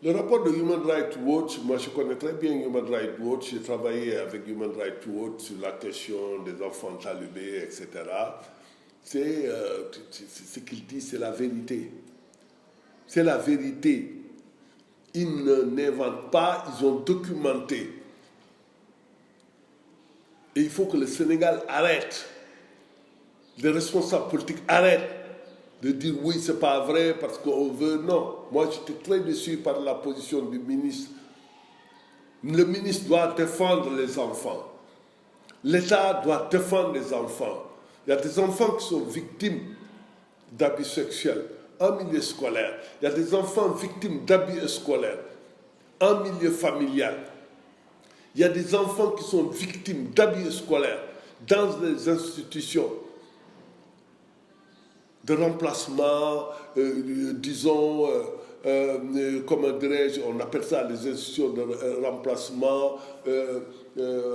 Le rapport de Human Rights Watch, moi je connais très bien Human Rights Watch, j'ai travaillé avec Human Rights Watch sur la question des enfants talibés, etc. Ce qu'il dit, c'est la vérité. C'est la vérité. Ils n'inventent pas, ils ont documenté. Et il faut que le Sénégal arrête. Les responsables politiques arrêtent de dire oui, c'est pas vrai parce qu'on veut. Non, moi j'étais très déçu par la position du ministre. Le ministre doit défendre les enfants. L'État doit défendre les enfants. Il y a des enfants qui sont victimes d'abus sexuels en milieu scolaire. Il y a des enfants victimes d'abus scolaires en milieu familial. Il y a des enfants qui sont victimes d'abus scolaires dans les institutions de remplacement, disons, comment dirais-je, on appelle ça les institutions de remplacement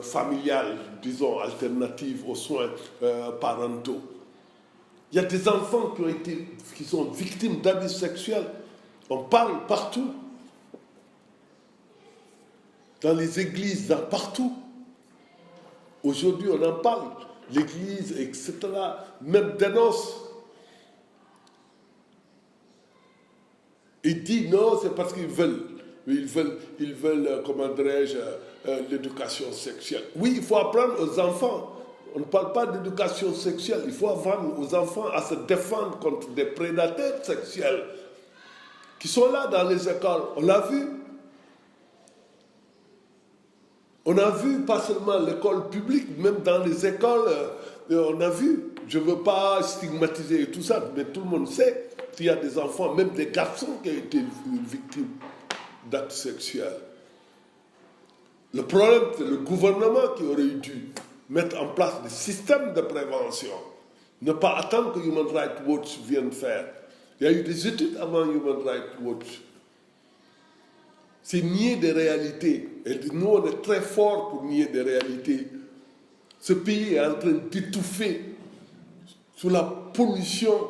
familial, disons, alternatives aux soins parentaux. Il y a des enfants qui sont victimes d'abus sexuels. On parle partout. Dans les églises, partout. Aujourd'hui, on en parle. L'église, etc., même dénonce. Il dit non, c'est parce qu'ils veulent, comment dirais-je, l'éducation sexuelle. Oui, il faut apprendre aux enfants. On ne parle pas d'éducation sexuelle. Il faut apprendre aux enfants à se défendre contre des prédateurs sexuels qui sont là dans les écoles. On l'a vu. On a vu, pas seulement l'école publique, même dans les écoles, on a vu. Je ne veux pas stigmatiser tout ça, mais tout le monde sait qu'il y a des enfants, même des garçons qui ont été victimes d'actes sexuels. Le problème, c'est le gouvernement qui aurait dû mettre en place des systèmes de prévention. Ne pas attendre que Human Rights Watch vienne faire. Il y a eu des études avant Human Rights Watch. C'est nier des réalités. Et nous, on est très forts pour nier des réalités. Ce pays est en train d'étouffer sous la pollution.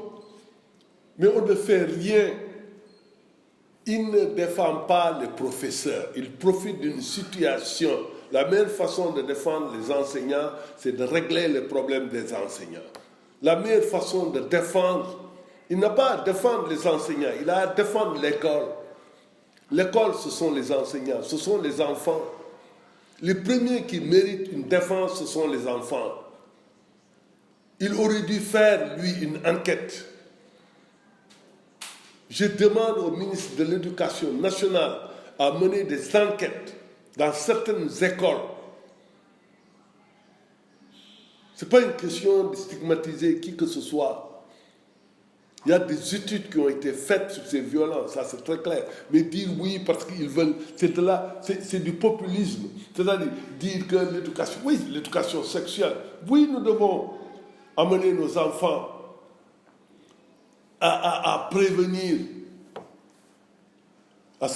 Mais on ne fait rien. Il ne défend pas les professeurs. Il profite d'une situation. La meilleure façon de défendre les enseignants, c'est de régler les problèmes des enseignants. La meilleure façon de défendre, il n'a pas à défendre les enseignants, il a à défendre l'école. L'école, ce sont les enseignants, ce sont les enfants. Les premiers qui méritent une défense, ce sont les enfants. Il aurait dû faire, lui, une enquête. Je demande au ministre de l'Éducation nationale à mener des enquêtes dans certaines écoles. Ce n'est pas une question de stigmatiser qui que ce soit. Il y a des études qui ont été faites sur ces violences, ça c'est très clair. Mais dire oui parce qu'ils veulent, c'est du populisme. C'est-à-dire dire que l'éducation, oui, l'éducation sexuelle, oui, nous devons amener nos enfants à prévenir, à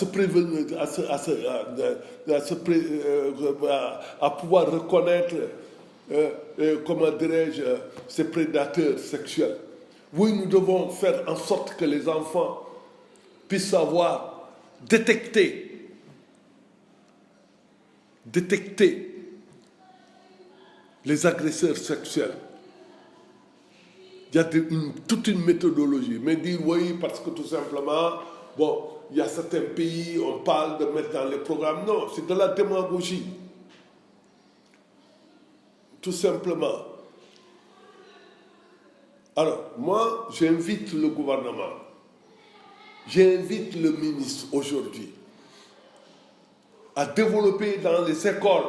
pouvoir reconnaître, comment dirais-je, ces prédateurs sexuels. Oui, nous devons faire en sorte que les enfants puissent savoir détecter les agresseurs sexuels. Il y a toute une méthodologie. Mais dire oui, parce que tout simplement, bon, il y a certains pays, on parle de mettre dans les programmes. Non, c'est de la démagogie. Tout simplement. Alors, moi, j'invite le gouvernement, j'invite le ministre aujourd'hui à développer dans les écoles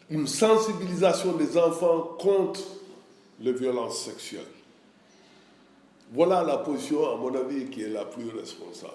une sensibilisation des enfants contre les violences sexuelles. Voilà la position, à mon avis, qui est la plus responsable.